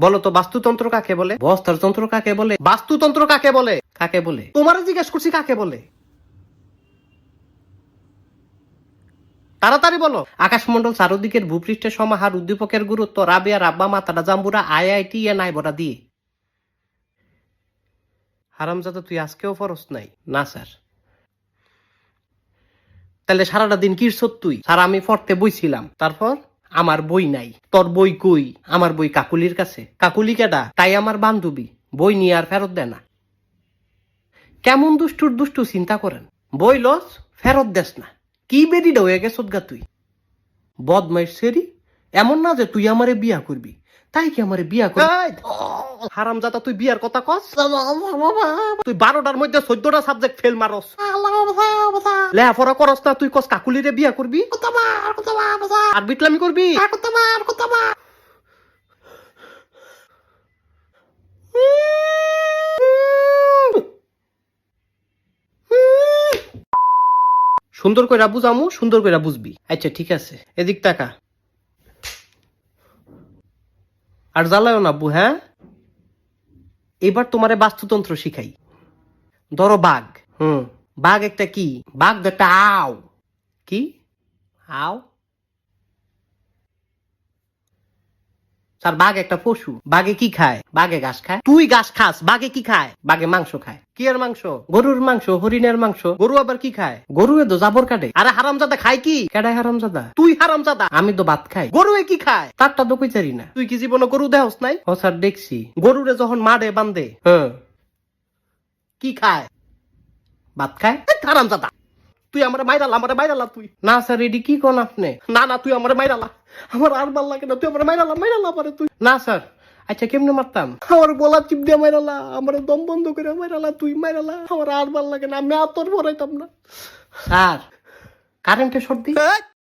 বলো তো বাস্তুতন্ত্র কাকে বলে? বস্ত্রতন্ত্র কাকে বলে? বাস্তুতন্ত্র কাকে বলে? কাকে বলে? তোমারে জিজ্ঞেস করছি কাকে বলে? তাড়াতাড়ি বলো। আকাশমন্ডল চারদিকের ভূপৃষ্ঠের সমাহার, উদ্দীপকের গুরুত্ব, রাবেয়া রাব্বা মাতারা জাম্বুরা আইআইটি এ নাই বড়া দিয়ে। হারামজাদা তুই আজকেও ফরস নাই? না স্যার। তাহলে সারাটা দিন কিরছত তুই? স্যার আমি পড়তে বইছিলাম। তারপর? আমার বই নাই। তোর বই কই? আমার বই কাকুলির কাছে। কাকুলি কেডা? তাই আমার বান্ধবী। বই নিয়ে আর ফেরত দেয় না। কেমন দুষ্টুর দুষ্টু চিন্তা করেন। বই লস ফেরত দেস না। কি বেরিটা হয়ে গেছত গা তুই? বদমাইশ সেরি। এমন না যে তুই আমারে বিয়া করবি। তাই কি আমারে বিয়া করবি? হারামজাদা তুই বিয়ার কথা কস? তুই 12টার মধ্যে 14টা সাবজেক্ট ফেল মারস। লেখাপড়া করস না, তুই কস কাকুলিরে বিয়া করবি আর বিটলামি করবি। সুন্দর কইরা বুঝামু, সুন্দর কইরা বুঝবি। আচ্ছা ঠিক আছে, এদিক টাকা আর জ্বালায়ও না আব্বু। হ্যাঁ, এবার তোমারে বাস্তুতন্ত্র শিখাই। ধরো বাঘ। বাঘ একটা কি? বাঘ একটা আও। কি আও? স্যার বাঘ একটা পশু। বাঘে কি খায়? বাঘে ঘাস খায়। তুই ঘাস খাস, বাঘে কি খায়? বাঘে মাংস খায়। কি এর মাংস? গরুর মাংস, হরিণের মাংস। গরু আবার কি খায়? গরু তো জাবর কাটে। আরে হারামজাদা খায় কি? কেডায় হারামজাদা? তুই হারামজাদা। আমি তো ভাত খাই। গরু কি খায়? তারটা তো কইতারি না। তুই কি জীবনে গরু দেহস নাই? ও স্যার দেখছি। গরুরে যখন মারে বান্ধে কি খায়? ভাত খায়। হারামজাদা তুই আমার মাইরালা তুই। না স্যার এডি কি কোন আপনি? না তুই আমার মাইরালা। আমার আর ভাল লাগে না, তুই আমার মাইরালা পারে তুই। না স্যার। আচ্ছা কেমনে মারতাম? আমার গলা চিপ দিয়ে মাইরালা, আমার দম বন্ধ করে মাইরালা, তুই মাইরালা। আমার আর ভাল লাগে না, আমি আর তোর ভরাইতাম না। স্যার কারেন্টে শর্ট দি।